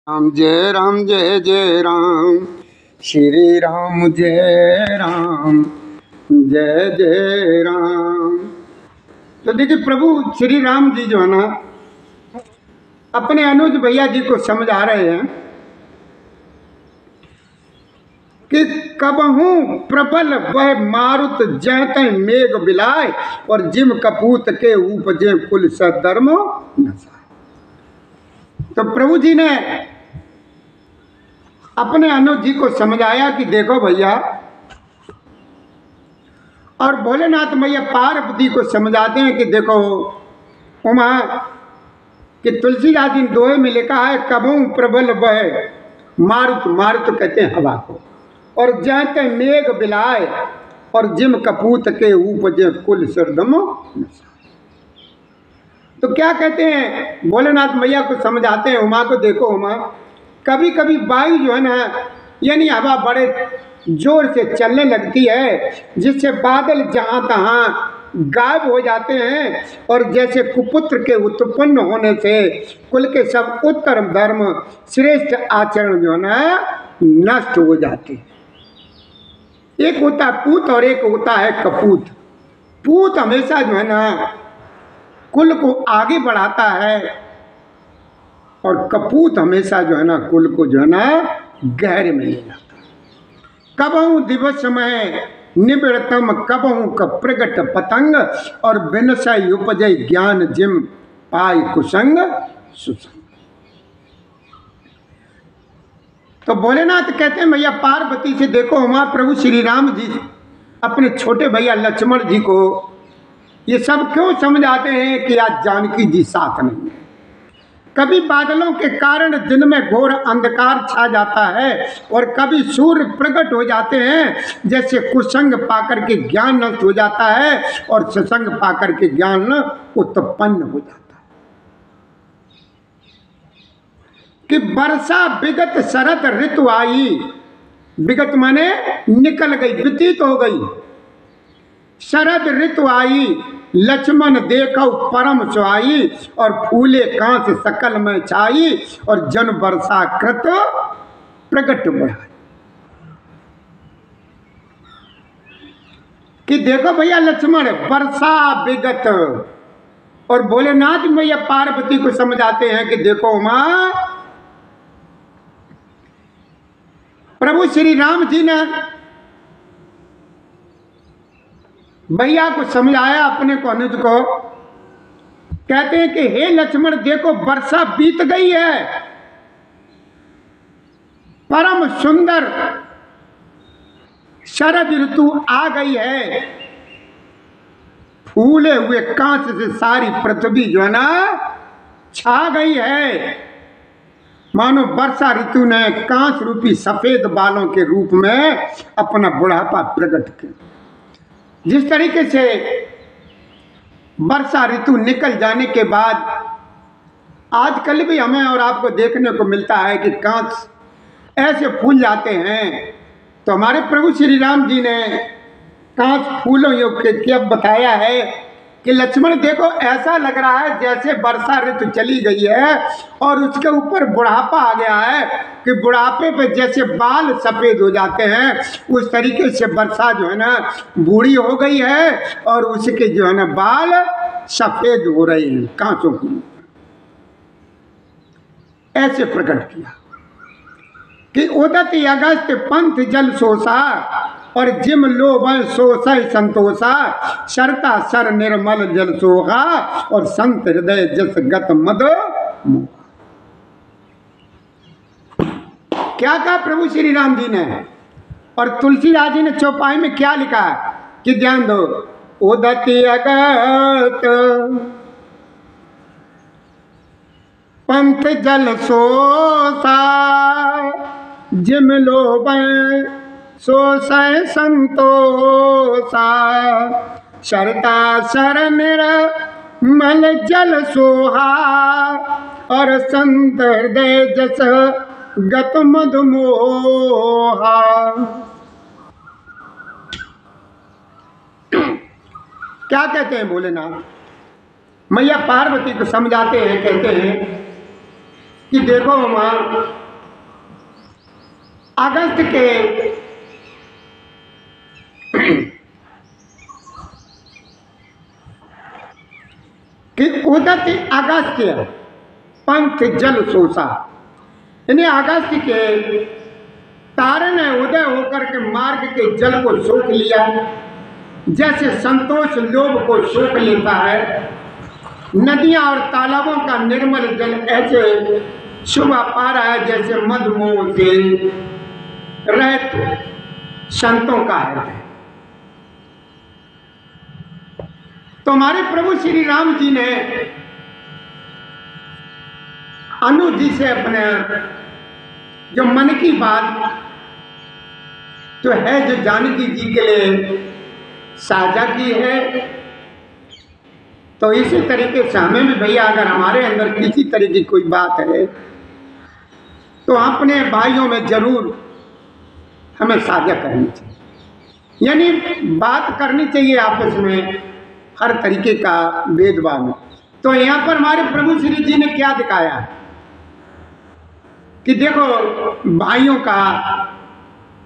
राम जय जय राम, श्री राम जय राम, जय जय राम। तो देखिए प्रभु श्री राम जी जो है ना अपने अनुज भैया जी को समझा रहे हैं कि कबहू प्रबल वह मारुत जैत मेघ बिलाय और जिम कपूत के उपजे कुल सधर्म नसाय। तो प्रभु जी ने अपने अनुज जी को समझाया कि देखो भैया, और भोलेनाथ मैया पार्वती को समझाते हैं कि देखो उमा कि तुलसीदास जी दोहे में लिखा है कबहू प्रबल वह मारुत, मारुत कहते हैं हवा को, और जैते मेघ बिलाए और जिम कपूत के उपजे कुल सरदम। तो क्या कहते हैं भोलेनाथ मैया को समझाते हैं उमा को, देखो उमा कभी कभी वायु जो है ना यानी हवा बड़े जोर से चलने लगती है जिससे बादल जहाँ तहाँ गायब हो जाते हैं, और जैसे कुपुत्र के उत्पन्न होने से कुल के सब उत्तर धर्म श्रेष्ठ आचरण जो है ना नष्ट हो जाते हैं। एक होता है पूत और एक होता है कपूत। पूत हमेशा जो है ना कुल को आगे बढ़ाता है और कपूत हमेशा जो है ना कुल को जो है ना गहरे में ले जाता है। कबहू दिवस में निवृतम कबहू का प्रगट पतंग और बिनसय उपजय ज्ञान जिम पाय कुसंग सुसंग। तो भोलेनाथ कहते हैं भैया पार्वती से देखो हमारे प्रभु श्री राम जी अपने छोटे भैया लक्ष्मण जी को ये सब क्यों समझाते हैं कि आज जानकी जी साथ नहीं है। कभी बादलों के कारण दिन में घोर अंधकार छा जाता है और कभी सूर्य प्रकट हो जाते हैं, जैसे कुसंग पाकर के ज्ञान नष्ट हो जाता है और सत्संग पाकर के ज्ञान उत्पन्न हो जाता है। कि वर्षा विगत शरद ऋतु आई, विगत माने निकल गई, व्यतीत हो गई। शरद ऋतु आई लक्ष्मण देखो परम सुहाई और फूले कांस सकल में छाई और जन वर्षा कृत प्रकट बढ़ाई। कि देखो भैया लक्ष्मण वर्षा विगत, और भोलेनाथ मैया पार्वती को समझाते हैं कि देखो मां प्रभु श्री राम जी ने भैया को समझाया अपने को अनुज को, कहते हैं कि हे लक्ष्मण देखो वर्षा बीत गई है, परम सुंदर शरद ऋतु आ गई है, फूले हुए कांच से सारी पृथ्वी जो है ना छा गई है। मानो वर्षा ऋतु ने कांच रूपी सफेद बालों के रूप में अपना बुढ़ापा प्रकट किया। जिस तरीके से वर्षा ऋतु निकल जाने के बाद आजकल भी हमें और आपको देखने को मिलता है कि कांच ऐसे फूल जाते हैं, तो हमारे प्रभु श्री राम जी ने कांच फूलों योग के बताया है कि लक्ष्मण देखो ऐसा लग रहा है जैसे वर्षा ऋतु चली गई है और उसके ऊपर बुढ़ापा आ गया है, कि बुढ़ापे पे जैसे बाल सफ़ेद हो जाते हैं उस तरीके से वर्षा जो है ना बूढ़ी हो गई है और उसके जो है ना बाल सफ़ेद हो रहे हैं कांचों की। ऐसे प्रकट किया कि उदत अगस्त पंथ जल सोसा और जिम लोभ सोसय संतोषा, शरता सर निर्मल जल सोहा और संत हृदय जस गत मद। क्या कहा प्रभु श्री राम जी ने, और तुलसीदास जी ने चौपाई में क्या लिखा है कि ध्यान दो, उदति अगस्त पंथ जल सोसा जिम लोभ सोसय संतोषा, शरता सर निर्मल जल सोहा और संत हृदय जस गत मधुमोहा। क्या कहते हैं भोलेनाथ मैया पार्वती को समझाते हैं, कहते हैं कि देखो उमा, अगस्त के कि उदत अगस्त्य पंथ जल सोसा, यानी अगस्त के तारे ने उदय होकर के मार्ग के जल को सोख लिया, जैसे संतोष लोभ को सोख लेता है। नदियां और तालाबों का निर्मल जल ऐसे शोभा पा रहा है जैसे मधुमोह से रहित संतों का है। तो हमारे प्रभु श्री राम जी ने अनु जी से अपने जो मन की बात जो है, जो जानकी जी के लिए साझा की है। तो इसी तरीके से हमें भी भैया, अगर हमारे अंदर किसी तरह की कोई बात है तो अपने भाइयों में जरूर हमें साझा करनी चाहिए, यानी बात करनी चाहिए आपस में, हर तरीके का भेदभाव में। तो यहाँ पर हमारे प्रभु श्री जी ने क्या दिखाया कि देखो भाइयों का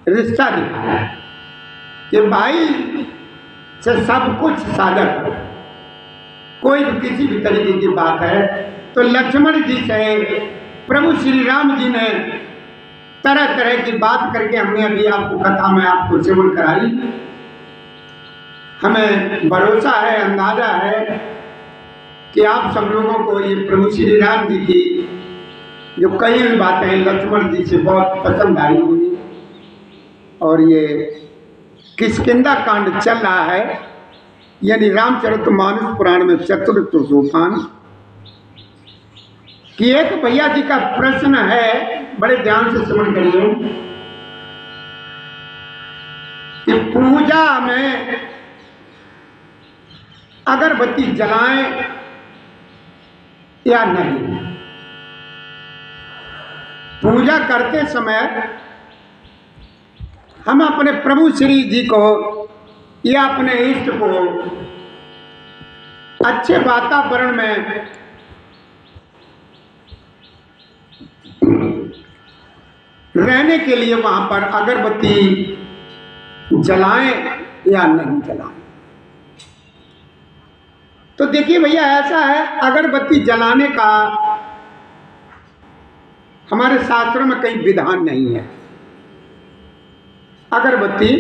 रिश्ता दिखाया कि भाई से सब कुछ साझा करो। कोई भी किसी भी तरीके की बात है तो लक्ष्मण जी से प्रभु श्री राम जी ने तरह तरह की बात करके, हमने अभी आपको कथा में आपको श्रवण कराई। हमें भरोसा है, अंदाजा है कि आप सब लोगों को ये प्रभु श्री राम जी की जो कई बातें लक्ष्मण जी से बहुत पसंद आई होंगी। और ये किष्किंधा कांड चल रहा है, यानी रामचरितमानस पुराण में चतुर्थ सोपान कि एक भैया जी का प्रश्न है, बड़े ध्यान से श्रवण करिए कि पूजा में अगरबत्ती जलाएं या नहीं। पूजा करते समय हम अपने प्रभु श्री जी को या अपने इष्ट को अच्छे वातावरण में रहने के लिए वहां पर अगरबत्ती जलाएं या नहीं जलाएं। तो देखिए भैया, ऐसा है, अगरबत्ती जलाने का हमारे शास्त्रों में कहीं विधान नहीं है। अगरबत्ती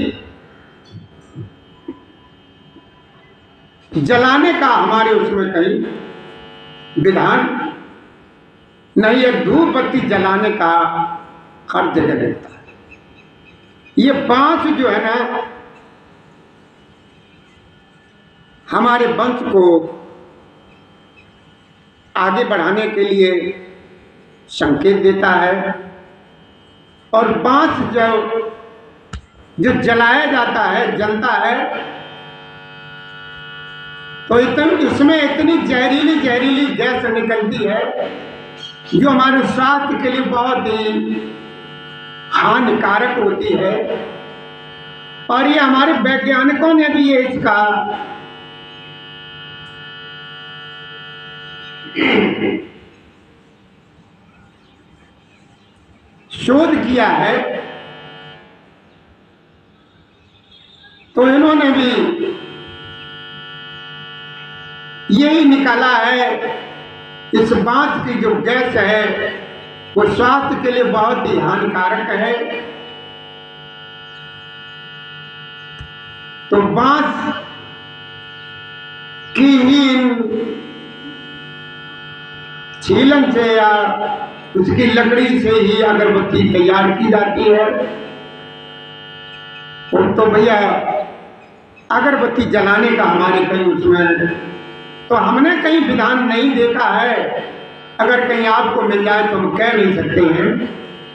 जलाने का हमारे उसमें कहीं विधान नहीं है। धूप बत्ती जलाने का हर जगह रहता है। ये बांस जो है ना, हमारे वंश को आगे बढ़ाने के लिए संकेत देता है। और बांस जो जलाया जाता है, जलता है, तो इसमें इतनी जहरीली जहरीली गैस निकलती है जो हमारे स्वास्थ्य के लिए बहुत ही हानिकारक होती है। और ये हमारे वैज्ञानिकों ने भी ये इसका शोध किया है। तो इन्होंने भी यही निकाला है, इस बांस की जो गैस है वो स्वास्थ्य के लिए बहुत ही हानिकारक है। तो बांस की ही छीलन से या उसकी लकड़ी से ही अगरबत्ती तैयार की जाती है। और तो भैया, अगरबत्ती जलाने का हमारे कहीं उसमें तो हमने कहीं विधान नहीं देखा है। अगर कहीं आपको मिल जाए तो हम कह नहीं सकते हैं,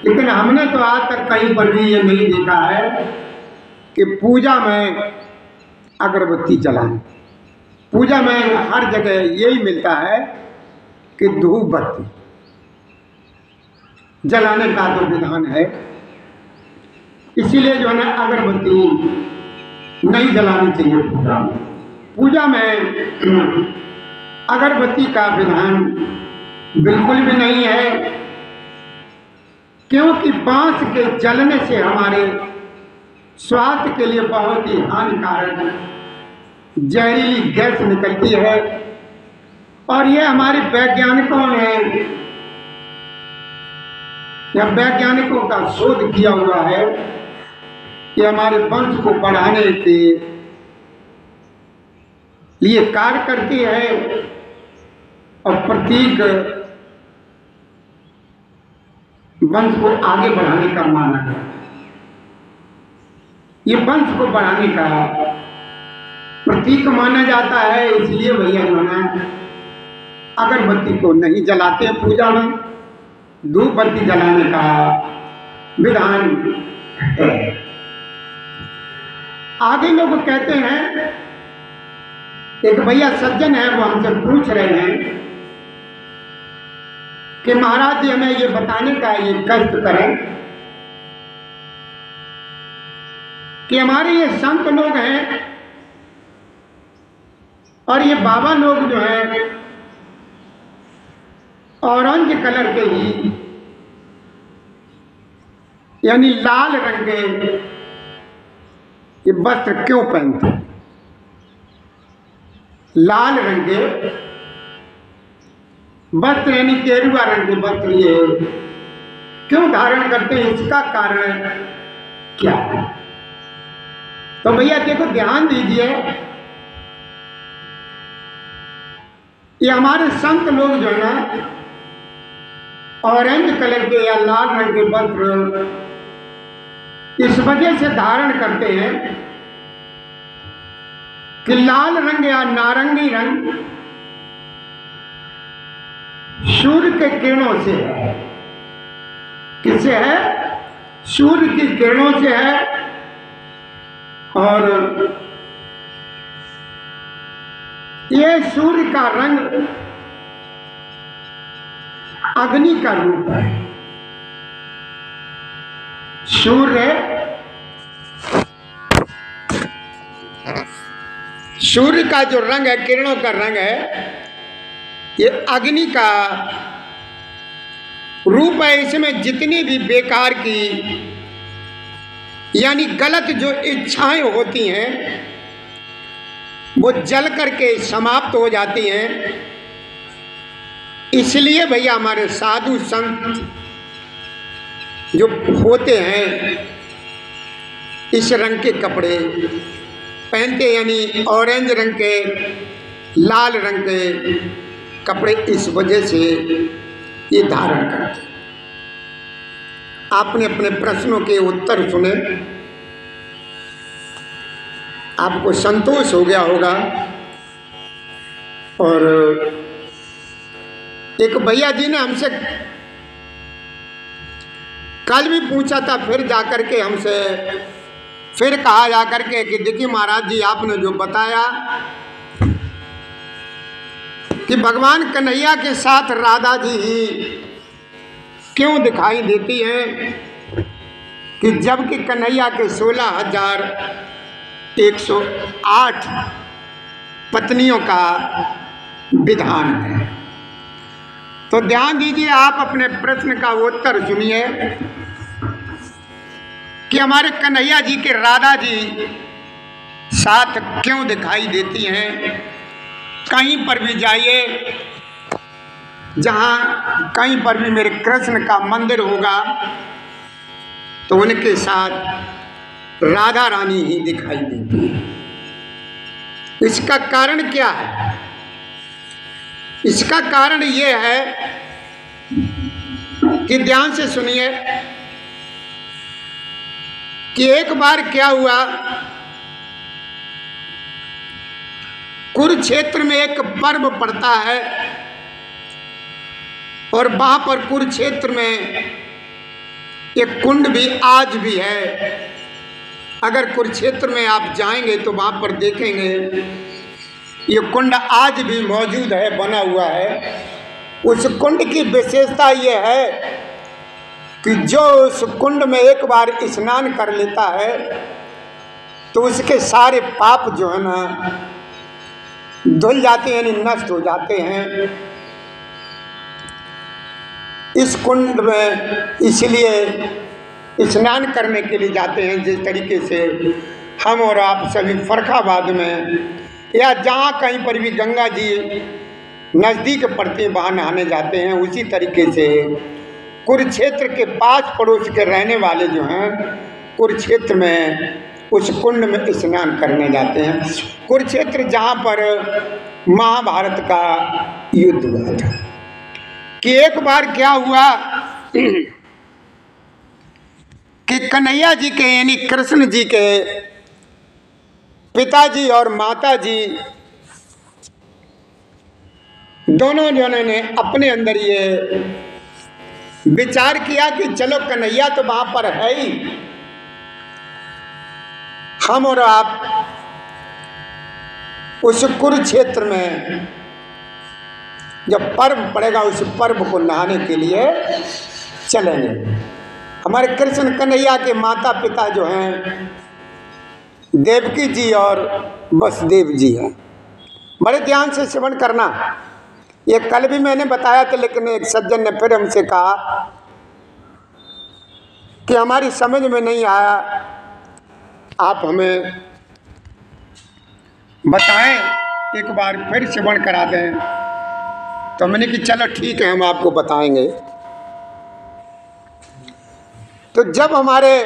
लेकिन हमने तो आज तक कहीं पर भी ये नहीं देखा है कि पूजा में अगरबत्ती जलाएं। पूजा में हर जगह यही मिलता है कि धूप बत्ती जलाने का तो विधान है। इसीलिए जो है ना, अगरबत्ती नहीं जलानी चाहिए पूजा में। पूजा में अगरबत्ती का विधान बिल्कुल भी नहीं है। क्योंकि बांस के जलने से हमारे स्वास्थ्य के लिए बहुत ही हानिकारक जहरीली गैस निकलती है। और ये हमारे वैज्ञानिकों ने या वैज्ञानिकों का शोध किया हुआ है कि हमारे वंश को बढ़ाने के लिए कार्य करती है और प्रत्येक वंश को आगे बढ़ाने का माना है। ये वंश को बढ़ाने का प्रतीक माना जाता है। इसलिए भैया जो है अगरबत्ती को नहीं जलाते हैं पूजा में, धूप बत्ती जलाने का विधान है। आगे लोग कहते हैं, एक भैया सज्जन है वो हमसे पूछ रहे हैं कि महाराज जी हमें ये बताने का ये कष्ट करें कि हमारे ये संत लोग हैं और ये बाबा लोग जो हैं ऑरेंज कलर के ही यानी लाल रंग के ये वस्त्र क्यों पहनते हैं? लाल रंग के वस्त्र यानी केरुआ रंग के वस्त्र ये क्यों धारण करते हैं? इसका कारण क्या है? तो भैया देखो ध्यान दीजिए, ये हमारे संत लोग जो है ना ऑरेंज कलर के या लाल रंग के वस्त्र इस वजह से धारण करते हैं कि लाल रंग या नारंगी रंग सूर्य के किरणों से है। किससे है? सूर्य की किरणों से है। और ये सूर्य का रंग अग्नि का रूप है। सूर्य का जो रंग है, किरणों का रंग है, ये अग्नि का रूप है। इसमें जितनी भी बेकार की यानी गलत जो इच्छाएं होती हैं वो जल करके समाप्त हो जाती हैं। इसलिए भैया हमारे साधु संत जो होते हैं इस रंग के कपड़े पहनते, यानी ऑरेंज रंग के, लाल रंग के कपड़े इस वजह से ये धारण करते। आपने अपने प्रश्नों के उत्तर सुने, आपको संतोष हो गया होगा। और एक भैया जी ने हमसे कल भी पूछा था, फिर जाकर के हमसे फिर कहा जाकर के कि देखिए महाराज जी आपने जो बताया कि भगवान कन्हैया के साथ राधा जी ही क्यों दिखाई देती हैं, कि जबकि कन्हैया के 16,108 पत्नियों का विधान है। तो ध्यान दीजिए, आप अपने प्रश्न का उत्तर सुनिए कि हमारे कन्हैया जी के राधा जी साथ क्यों दिखाई देती हैं। कहीं पर भी जाइए, जहाँ कहीं पर भी मेरे कृष्ण का मंदिर होगा तो उनके साथ राधा रानी ही दिखाई देती है। इसका कारण क्या है? इसका कारण ये है कि ध्यान से सुनिए कि एक बार क्या हुआ, कुरुक्षेत्र में एक पर्व पड़ता है और वहां पर कुरुक्षेत्र में एक कुंड भी आज भी है। अगर कुरुक्षेत्र में आप जाएंगे तो वहां पर देखेंगे ये कुंड आज भी मौजूद है, बना हुआ है। उस कुंड की विशेषता ये है कि जो उस कुंड में एक बार स्नान कर लेता है तो उसके सारे पाप जो है ना धुल जाते हैं, यानी नष्ट हो जाते हैं। इस कुंड में इसलिए स्नान करने के लिए जाते हैं जिस तरीके से हम और आप सभी फर्रुखाबाद में या जहाँ कहीं पर भी गंगा जी नज़दीक पड़ती है वहाँ नहाने जाते हैं, उसी तरीके से कुरुक्षेत्र के पास पड़ोस के रहने वाले जो हैं कुरुक्षेत्र में उस कुंड में स्नान करने जाते हैं। कुरुक्षेत्र जहाँ पर महाभारत का युद्ध हुआ था कि एक बार क्या हुआ कि कन्हैया जी के यानी कृष्ण जी के पिताजी और माताजी दोनों जनों ने अपने अंदर ये विचार किया कि चलो कन्हैया तो वहां पर है ही, हम और आप उस कुरुक्षेत्र में जब पर्व पड़ेगा उस पर्व को नहाने के लिए चलेंगे। हमारे कृष्ण कन्हैया के माता पिता जो हैं देवकी जी और वसुदेव जी हैं। बड़े ध्यान से श्रवण करना, ये कल भी मैंने बताया था, लेकिन एक सज्जन ने फिर हमसे कहा कि हमारी समझ में नहीं आया, आप हमें बताएं, एक बार फिर श्रवण करा दें। तो मैंने कि चलो ठीक है, हम आपको बताएंगे। तो जब हमारे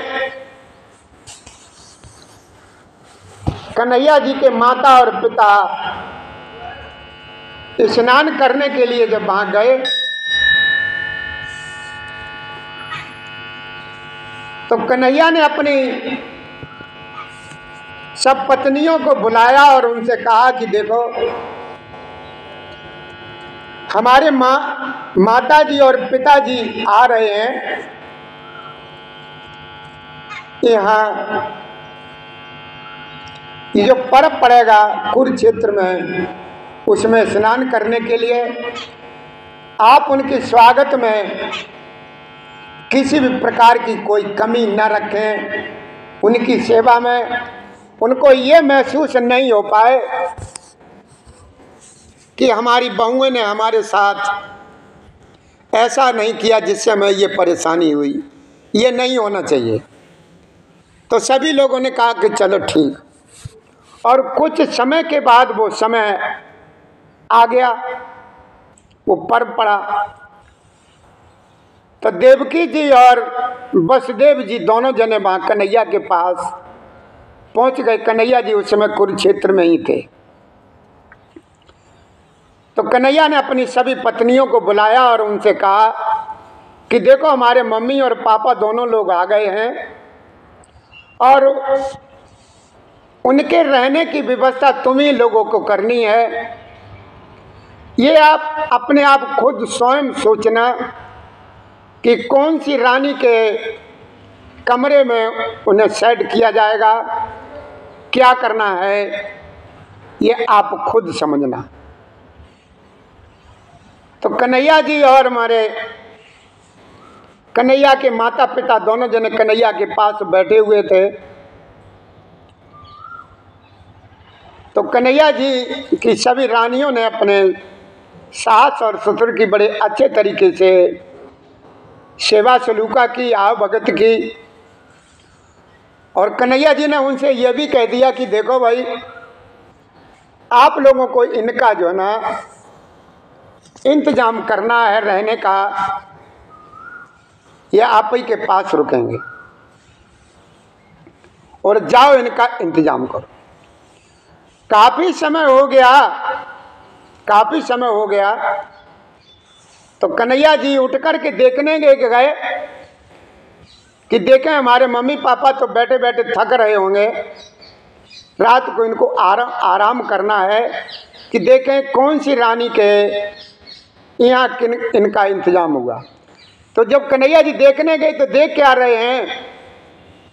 कन्हैया जी के माता और पिता स्नान करने के लिए जब वहां गए तो कन्हैया ने अपनी सब पत्नियों को बुलाया और उनसे कहा कि देखो, हमारे माता जी और पिताजी आ रहे हैं यहाँ, ये जो पर्व पड़ेगा कुरुक्षेत्र में उसमें स्नान करने के लिए, आप उनके स्वागत में किसी भी प्रकार की कोई कमी न रखें। उनकी सेवा में उनको ये महसूस नहीं हो पाए कि हमारी बहुओं ने हमारे साथ ऐसा नहीं किया जिससे हमें ये परेशानी हुई, ये नहीं होना चाहिए। तो सभी लोगों ने कहा कि चलो ठीक। और कुछ समय के बाद वो समय आ गया, वो पर्व पड़ा। तो देवकी जी और वसुदेव जी दोनों जने वहाँ कन्हैया के पास पहुँच गए। कन्हैया जी उस समय कुरुक्षेत्र में ही थे। तो कन्हैया ने अपनी सभी पत्नियों को बुलाया और उनसे कहा कि देखो, हमारे मम्मी और पापा दोनों लोग आ गए हैं और उनके रहने की व्यवस्था तुम ही लोगों को करनी है। ये आप अपने आप खुद स्वयं सोचना कि कौन सी रानी के कमरे में उन्हें सेट किया जाएगा, क्या करना है, ये आप खुद समझना। तो कन्हैया जी और हमारे कन्हैया के माता पिता दोनों जने कन्हैया के पास बैठे हुए थे। तो कन्हैया जी की सभी रानियों ने अपने सास और ससुर की बड़े अच्छे तरीके से सेवा सलूका की, आव भगत की। और कन्हैया जी ने उनसे यह भी कह दिया कि देखो भाई, आप लोगों को इनका जो है ना इंतजाम करना है रहने का, ये आप ही के पास रुकेंगे और जाओ इनका इंतजाम करो। काफी समय हो गया तो कन्हैया जी उठ कर के देखने गए कि देखें हमारे मम्मी पापा तो बैठे बैठे थक रहे होंगे, रात को इनको आराम करना है, कि देखें कौन सी रानी के यहाँ इनका इंतजाम हुआ। तो जब कन्हैया जी देखने गए तो देख क्या रहे हैं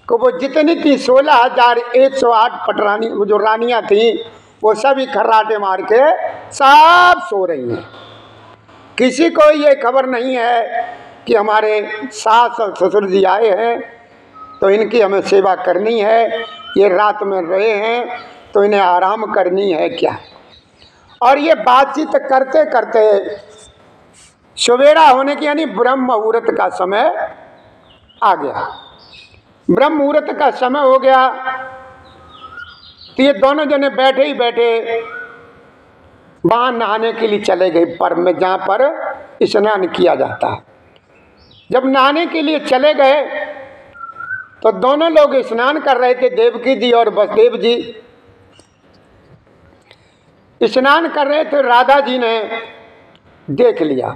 कि वो जितनी थी 16,108 पटरानी, वो जो रानियाँ थीं, वो सभी खर्राटे मार के सब सो रही हैं। किसी को ये खबर नहीं है कि हमारे सास और ससुर जी आए हैं तो इनकी हमें सेवा करनी है, ये रात में रहे हैं तो इन्हें आराम करनी है क्या। और ये बातचीत करते करते सवेरा होने की यानी ब्रह्म मुहूर्त का समय आ गया। ब्रह्म मुहूर्त का समय हो गया तो ये दोनों जने बैठे ही बैठे वहां नहाने के लिए चले गए पर्व में, जहां पर स्नान किया जाता है। जब नहाने के लिए चले गए तो दोनों लोग स्नान कर रहे थे, देवकी जी और वसुदेव जी स्नान कर रहे थे। राधा जी ने देख लिया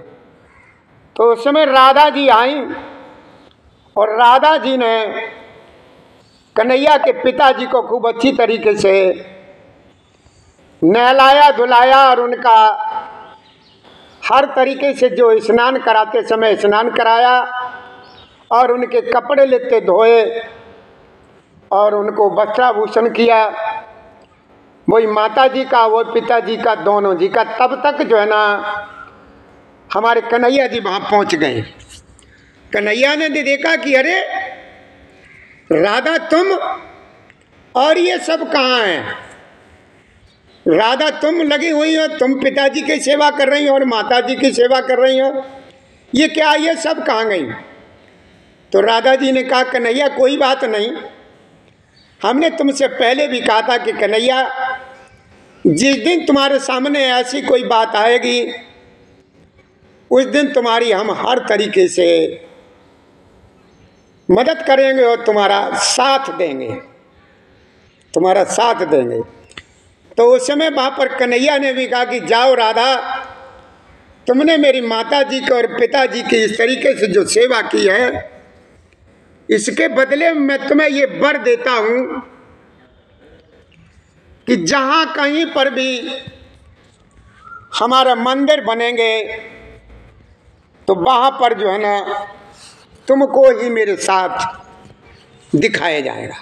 तो उस समय राधा जी आई और राधा जी ने कन्हैया के पिताजी को खूब अच्छी तरीके से नहलाया धुलाया और उनका हर तरीके से जो स्नान कराते समय स्नान कराया और उनके कपड़े लेते धोए और उनको वस्त्राभूषण किया। वही माता जी का वो पिताजी का दोनों जी का। तब तक जो है ना हमारे कन्हैया जी वहाँ पहुँच गए। कन्हैया ने देखा कि अरे राधा तुम और ये सब कहाँ हैं? राधा तुम लगी हुई हो, तुम पिताजी की सेवा कर रही हो और माता जी की सेवा कर रही हो, ये क्या, ये सब कहाँ गई? तो राधा जी ने कहा कन्हैया कोई बात नहीं, हमने तुमसे पहले भी कहा था कि कन्हैया जिस दिन तुम्हारे सामने ऐसी कोई बात आएगी उस दिन तुम्हारी हम हर तरीके से मदद करेंगे और तुम्हारा साथ देंगे, तुम्हारा साथ देंगे। तो उस समय वहाँ पर कन्हैया ने भी कहा कि जाओ राधा, तुमने मेरी माता जी को और पिताजी की इस तरीके से जो सेवा की है, इसके बदले मैं तुम्हें ये वर देता हूँ कि जहाँ कहीं पर भी हमारा मंदिर बनेंगे तो वहाँ पर जो है ना तुमको ही मेरे साथ दिखाया जाएगा,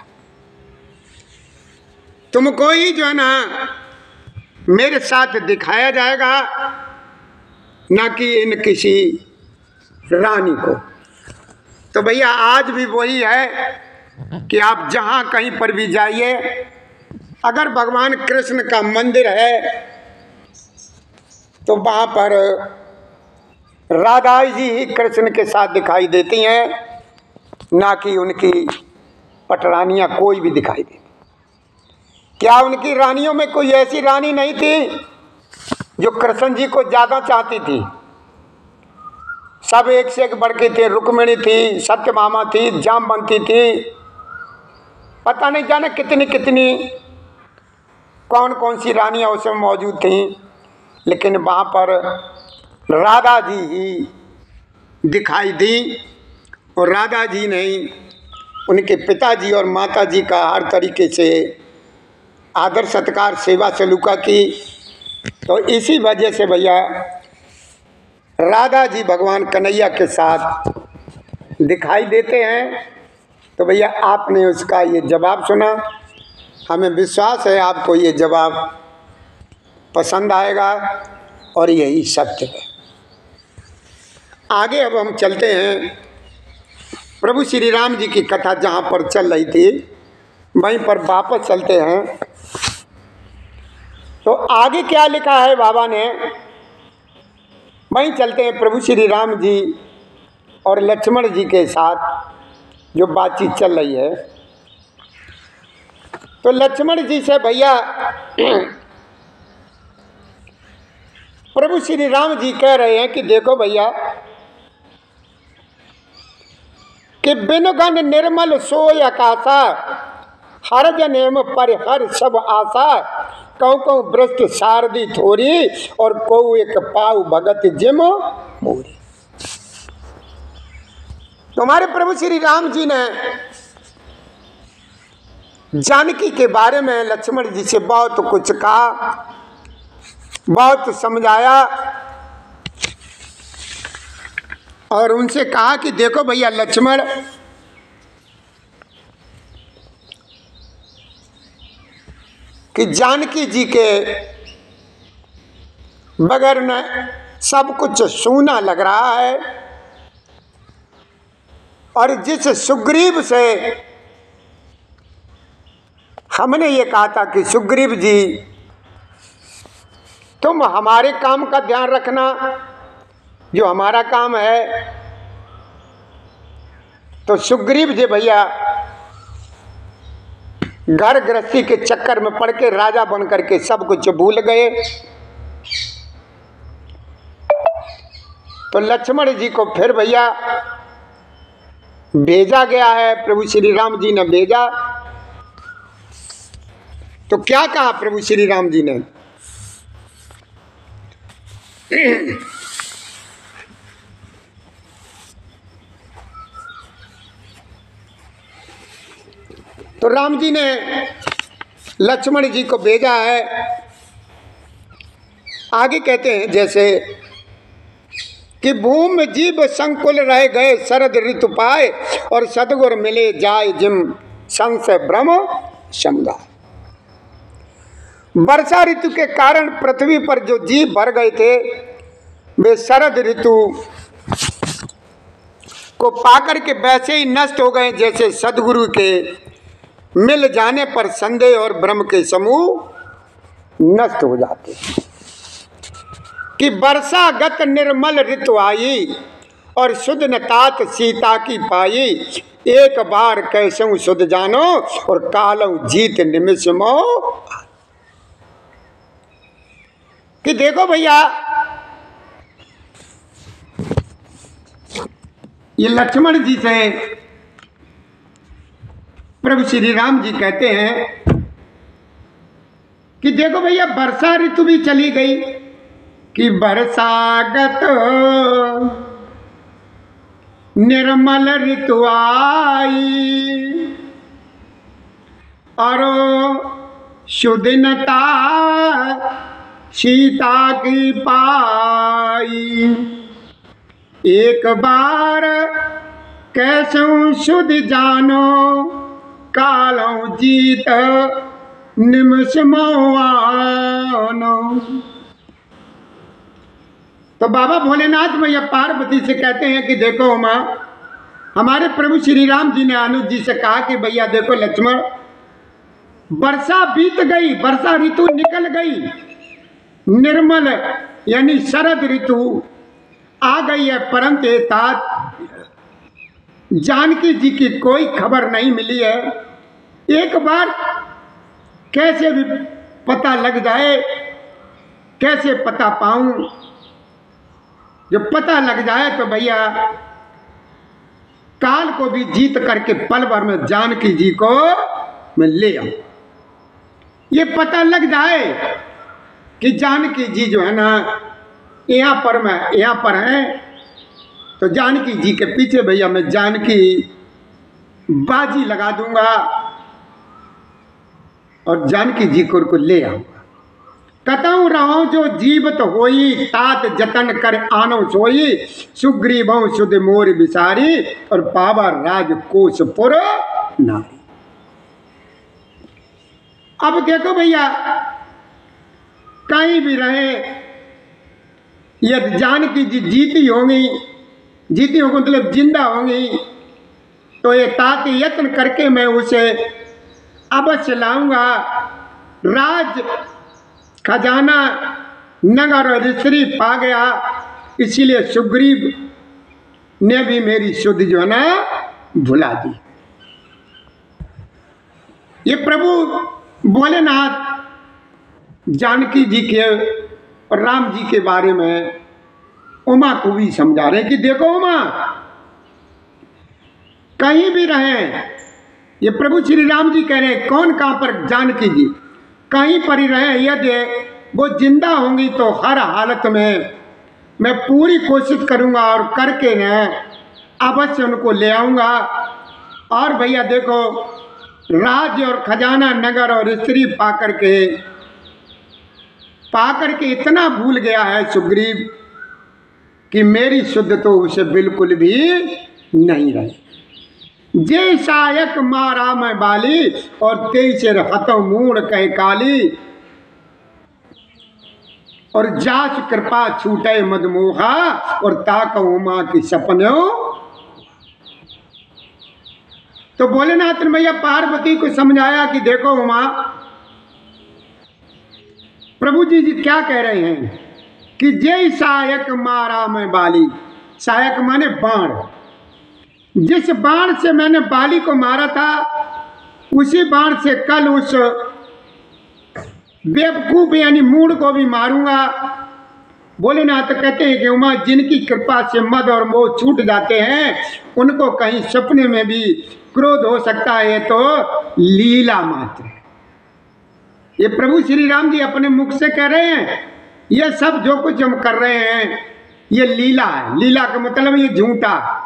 तुमको ही जो है ना मेरे साथ दिखाया जाएगा, ना कि इन किसी रानी को। तो भैया आज भी वही है कि आप जहाँ कहीं पर भी जाइए, अगर भगवान कृष्ण का मंदिर है तो वहाँ पर राधा जी ही कृष्ण के साथ दिखाई देती हैं, ना कि उनकी पटरानियाँ कोई भी दिखाई देती। क्या उनकी रानियों में कोई ऐसी रानी नहीं थी जो कृष्ण जी को ज़्यादा चाहती थी? सब एक से एक बढ़ के थे। रुक्मिणी थी, सत्यभामा थी, जामवंती थी, पता नहीं जाने कितनी कितनी कौन कौन सी रानियाँ उसमें मौजूद थीं, लेकिन वहाँ पर राधा जी ही दिखाई दी। और राधा जी ने उनके पिताजी और माताजी का हर तरीके से आदर सत्कार सेवा सलूका की। तो इसी वजह से भैया राधा जी भगवान कन्हैया के साथ दिखाई देते हैं। तो भैया आपने उसका ये जवाब सुना, हमें विश्वास है आपको ये जवाब पसंद आएगा और यही सत्य है। आगे अब हम चलते हैं, प्रभु श्री राम जी की कथा जहाँ पर चल रही थी वहीं पर वापस चलते हैं। तो आगे क्या लिखा है बाबा ने, वहीं चलते हैं। प्रभु श्री राम जी और लक्ष्मण जी के साथ जो बातचीत चल रही है, तो लक्ष्मण जी से भैया प्रभु श्री राम जी कह रहे हैं कि देखो भैया कि बिन गन निर्मल सोय आकाशा, हर जनेम पर हर सब आशा, कौ कौ ब्रस्त सारदी थोरी, और कौ एक पाव भगत जिम मोरी। तुम्हारे प्रभु श्री राम जी ने जानकी के बारे में लक्ष्मण जी से बहुत कुछ कहा, बहुत समझाया और उनसे कहा कि देखो भैया लक्ष्मण, कि जानकी जी के बगैर न सब कुछ सूना लग रहा है, और जिस सुग्रीव से हमने ये कहा था कि सुग्रीव जी तुम हमारे काम का ध्यान रखना, जो हमारा काम है। तो सुग्रीव जी भैया घर गृहस्थी के चक्कर में पड़ के राजा बन करके सब कुछ भूल गए। तो लक्ष्मण जी को फिर भैया भेजा गया है, प्रभु श्री राम जी ने भेजा। तो क्या कहा प्रभु श्री राम जी ने? तो राम जी ने लक्ष्मण जी को भेजा है। आगे कहते हैं जैसे कि भूमि जीव संकुल रह गए शरद ऋतु पाए और सदगुर मिले जाए जिम संशय ब्रह्म समुदाय। वर्षा ऋतु के कारण पृथ्वी पर जो जीव भर गए थे वे शरद ऋतु को पाकर के वैसे ही नष्ट हो गए जैसे सदगुरु के मिल जाने पर संदेह और ब्रह्म के समूह नष्ट हो जाते। कि वर्षागत निर्मल ऋतु आई और शुद्ध नतात सीता की पाई। एक बार कैसू शुद्ध जानो और कालऊ जीत निमिष मो। कि देखो भैया ये लक्ष्मण जी से प्रभु श्री राम जी कहते हैं कि देखो भैया वर्षा ऋतु भी चली गई। कि वर्षागत निर्मल ऋतु आई और शुद्धनता सीता की पाई। एक बार कैसों शुद्ध जानो कालों जीत निमिष मोआनो। तो बाबा भोलेनाथ मैया पार्वती से कहते हैं कि देखो माँ, हमारे प्रभु श्री राम जी ने अनुज जी से कहा कि भैया देखो लक्ष्मण, वर्षा बीत गई, वर्षा ऋतु निकल गई, निर्मल यानी शरद ऋतु आ गई है, परंतु तात जानकी जी की कोई खबर नहीं मिली है। एक बार कैसे भी पता लग जाए, कैसे पता पाऊं? जो पता लग जाए तो भैया काल को भी जीत करके पल भर में जानकी जी को मैं ले आऊं। ये पता लग जाए कि जानकी जी जो है ना यहाँ पर है, तो जानकी जी के पीछे भैया मैं जानकी बाजी लगा दूंगा और जानकी जी को ले आऊंगा। कतऊ रहो जो जीवत होई तात जतन कर आनो सोई। सुग्रीवों सुध मोर बिसारी और पावा राजकोशपुर नारी। अब देखो भैया कहीं भी रहे, यदि जानकी जी जीती होंगी मतलब जिंदा होंगी, तो ये तात यत्न करके मैं उसे अवश्य लाऊंगा। राज खजाना नगर और स्त्री पा गया, इसीलिए सुग्रीव ने भी मेरी शुद्ध जो है ना भुला दी। ये प्रभु भोलेनाथ जानकी जी के और राम जी के बारे में उमा को भी समझा रहे कि देखो उमा, कहीं भी रहें, ये प्रभु श्री राम जी कह रहे हैं, कौन कहां पर? जानकी जी कहीं पर ही रहे, यदि वो जिंदा होंगी तो हर हालत में मैं पूरी कोशिश करूंगा और करके न अवश्य उनको ले आऊंगा। और भैया देखो राज्य और खजाना नगर और स्त्री पाकर के इतना भूल गया है सुग्रीव कि मेरी शुद्ध तो उसे बिल्कुल भी नहीं रही। जे सायक मारा मैं बाली और तेईस हतो मूड कह काली और जाच कृपा छूटे मदमोहा और ताक उमा की सपनों। तो भोलेनाथ ने भैया पार्वती को समझाया कि देखो उमा, प्रभु जी क्या कह रहे हैं कि जय सहायक मारा मैं बाली। सहायक माने बाण। जिस बाण से मैंने बाली को मारा था उसी बाण से कल उस बेवकूफ यानी मूढ़ को भी मारूंगा। भोलेनाथ कहते हैं कि उमा जिनकी कृपा से मद और मोह छूट जाते हैं उनको कहीं सपने में भी क्रोध हो सकता है, तो लीला मात्र है। ये प्रभु श्री राम जी अपने मुख से कह रहे हैं, ये सब जो कुछ हम कर रहे हैं ये लीला है। लीला का मतलब ये झूठा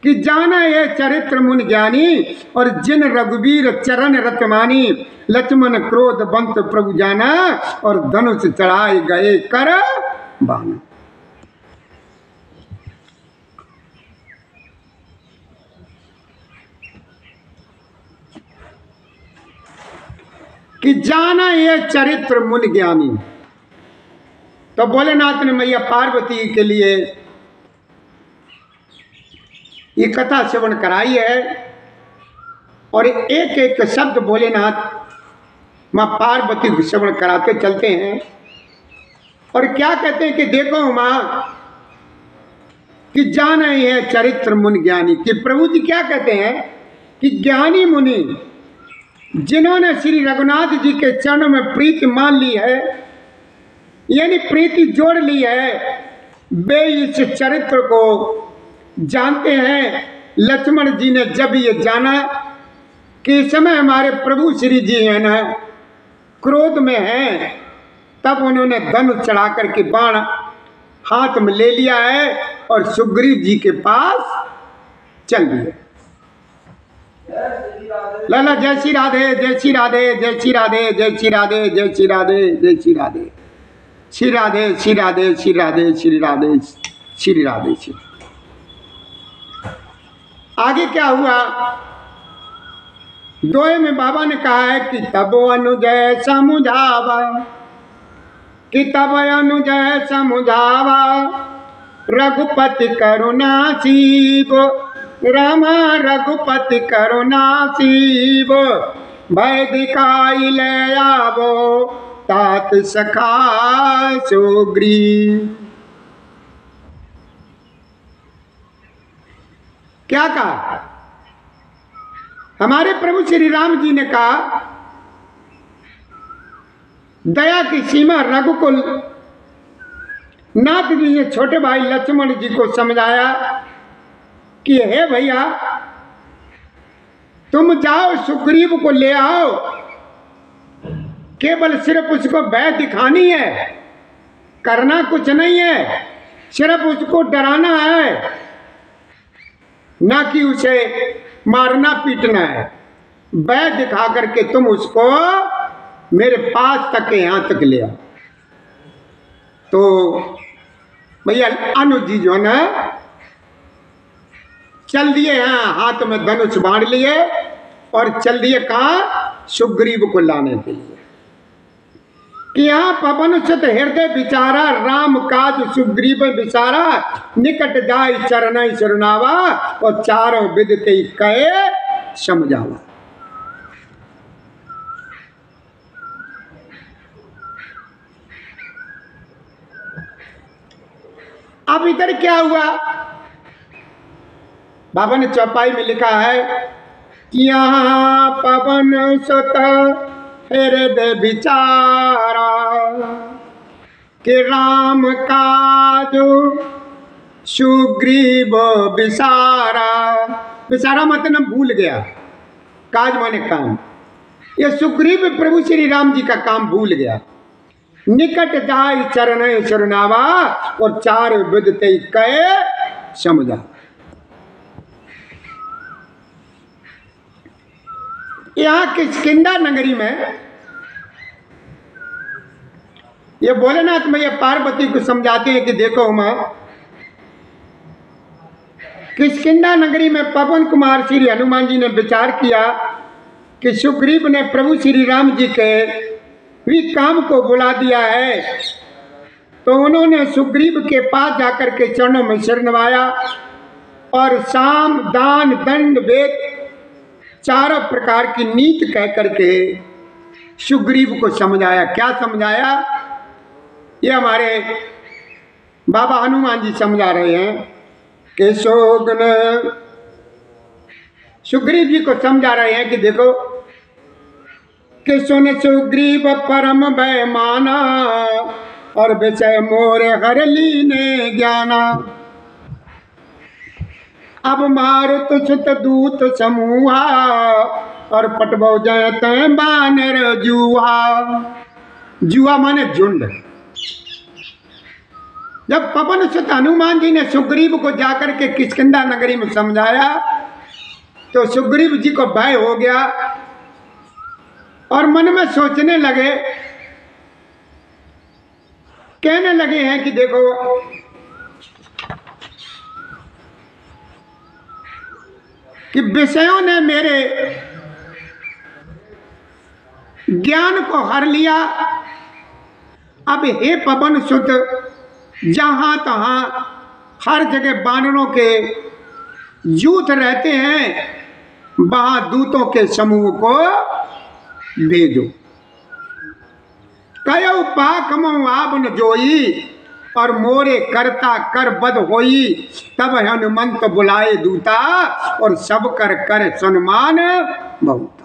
कि जाना ये चरित्र मुन ज्ञानी और जिन रघुवीर चरण रतमानी, लक्ष्मण क्रोध बंत प्रभु जाना और धनुष चढ़ाए गए कर बाना। कि जाना ये चरित्र मुन ज्ञानी। तो भोलेनाथ ने मैया पार्वती के लिए ये कथा श्रवण कराई है और एक एक शब्द भोलेनाथ मां पार्वती को श्रवण कराते चलते हैं। और क्या कहते हैं कि देखो मां कि जाना है चरित्र मुनि ज्ञानी। कि प्रभु जी क्या कहते हैं कि ज्ञानी मुनि जिन्होंने श्री रघुनाथ जी के चरणों में प्रीति मान ली है, यानी प्रीति जोड़ ली है, वे इस चरित्र को जानते हैं। लक्ष्मण जी ने जब ये जाना कि इस समय हमारे प्रभु श्री जी है ना क्रोध में हैं, तब उन्होंने धनुष चढ़ा करके बाण हाथ में ले लिया है और सुग्रीव जी के पास चल दिए। लाला जय श्री राधे, जय श्री राधे, जय श्री राधे, जय श्री राधे, जय श्री राधे, जय श्री राधे, श्री राधे, श्री राधे, श्री राधे, श्री राधे, श्री राधे, श्री। आगे क्या हुआ? दोहे में बाबा ने कहा है कि तब अनुजय समुझावा, कि तब अनुजय समुझावा, रघुपति करुणा सीब, रामा रघुपति करुणा सीब, भय दिखाई ले आवो तात सखा सुग्रीव। क्या कहा? हमारे प्रभु श्री राम जी ने कहा, दया की सीमा रघुकुल नाथ जी ने छोटे भाई लक्ष्मण जी को समझाया कि हे भैया तुम जाओ सुग्रीव को ले आओ, केवल सिर्फ उसको भय दिखानी है, करना कुछ नहीं है, सिर्फ उसको डराना है, ना कि उसे मारना पीटना है। भय दिखा करके तुम उसको मेरे पास तक यहां तक ले आओ। तो भैया अनुज जी जो है ना चल दिए हैं, हाथ में धनुष बांध लिए और चल दिए कहाँ? सुग्रीव को लाने के लिए। कि यहाँ पवन सुत हृदय विचारा, राम काज सुग्रीव विचारा, निकट जाय चरण शरणावा, और चारों विदते कहे समझावा। अब इधर क्या हुआ? बाबा ने चौपाई में लिखा है कि यहाँ पवन सुत हृदय विचारा, कि राम काज सुग्रीव विसारा। विसारा मतलब भूल गया, काज माने काम। ये सुग्रीव प्रभु श्री राम जी का काम भूल गया। निकट जाय चरण शरणावा, और चार विदते कहे समझा। यहाँ किष्किंधा नगरी में ये भोलेनाथ मैया पार्वती को समझाते हैं कि देखो मां, किष्किंधा नगरी में पवन कुमार श्री हनुमान जी ने विचार किया कि सुग्रीव ने प्रभु श्री राम जी के भी काम को बुला दिया है, तो उन्होंने सुग्रीव के पास जाकर के चरणों में सिर नवाया और साम दान दंड वेद चारों प्रकार की नीति कह करके सुग्रीव को समझाया। क्या समझाया? ये हमारे बाबा हनुमान जी समझा रहे हैं कि सुग्रीव जी को समझा रहे हैं कि देखो कि सुन सुग्रीव परम भय माना और विषय मोरे हर लीने ज्ञाना। अब मारुत सुत दूत समूहा और पटबो जयत बानर जुहा। जुहा माने झुंड। जब पवन सुत हनुमान जी ने सुग्रीव को जाकर के किष्किंधा नगरी में समझाया तो सुग्रीव जी को भय हो गया और मन में सोचने लगे, कहने लगे हैं कि देखो कि विषयों ने मेरे ज्ञान को हर लिया। अब हे पवन सुत, जहां तहां हर जगह बानरों के जूथ रहते हैं, वहां दूतों के समूह को भेजो। कयो पाकमो आवन जोई और मोरे करता कर बद होई। तब हनुमंत बुलाए दूता और सब कर कर सन्मान बहुता।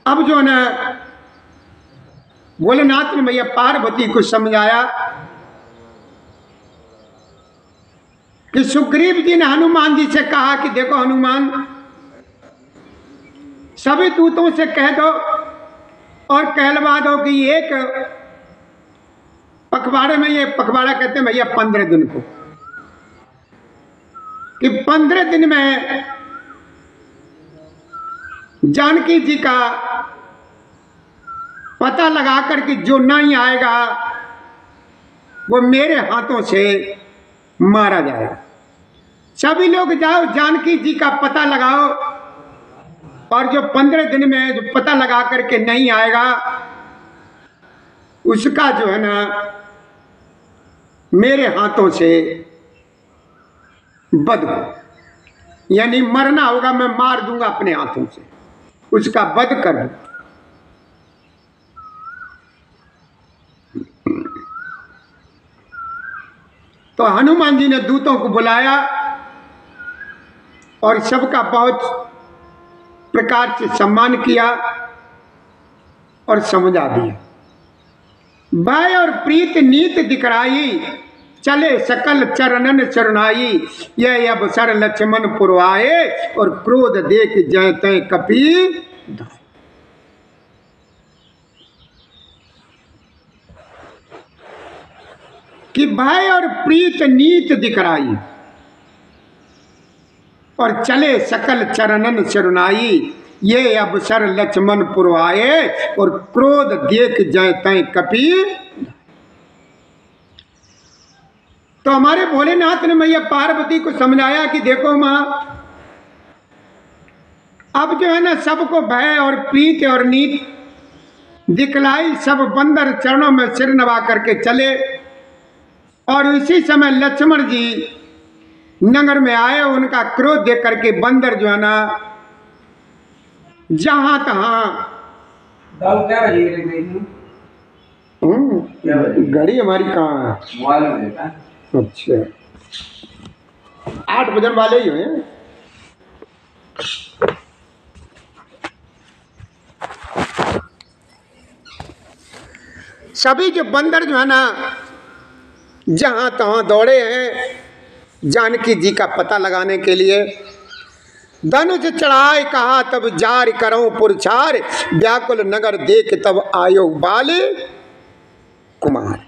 अब जो न भोलेनाथ ने मैया पार्वती को समझाया कि सुग्रीव जी ने हनुमान जी से कहा कि देखो हनुमान, सभी दूतों से कह दो और कहलवा दो कि एक पखवाड़े में, ये पखवाड़ा कहते हैं भैया 15 दिन को, कि 15 दिन में जानकी जी का पता लगा करके जो नहीं आएगा वो मेरे हाथों से मारा जाएगा। सभी लोग जाओ, जानकी जी का पता लगाओ और जो 15 दिन में जो पता लगा करके नहीं आएगा उसका जो है ना मेरे हाथों से वध हो, यानी मरना होगा, मैं मार दूंगा अपने हाथों से, उसका वध कर दूंगा। तो हनुमान जी ने दूतों को बुलाया और सबका बहुत प्रकार से सम्मान किया और समझा दिया। भय और प्रीत नीत दिखराई, चले सकल चरणन शरणाई। यह अवसर लक्ष्मण पुरवाए और क्रोध देख जय तय कपि धाय। कि भय और प्रीत नीत दिखराई और चले सकल चरणन शरणाई। ये अवसर लक्ष्मण पुरवाए और क्रोध देख जय तय कपि। तो हमारे भोलेनाथ ने मैया पार्वती को समझाया कि देखो मां, अब जो है ना सबको भय और प्रीत और नीत दिखलाई। सब बंदर चरणों में सिर नवा करके चले और इसी समय लक्ष्मण जी नगर में आए। उनका क्रोध देख करके बंदर जो है ना जहां तहां घड़ी हमारी कहाँ है? अच्छा 8 बजन वाले ही हैं। सभी जो बंदर जो है ना जहां तहां दौड़े हैं जानकी जी का पता लगाने के लिए। धनुष चढ़ाए कहा तब जार करो पुरछार। व्याकुल नगर देख तब आयो बाल कुमार।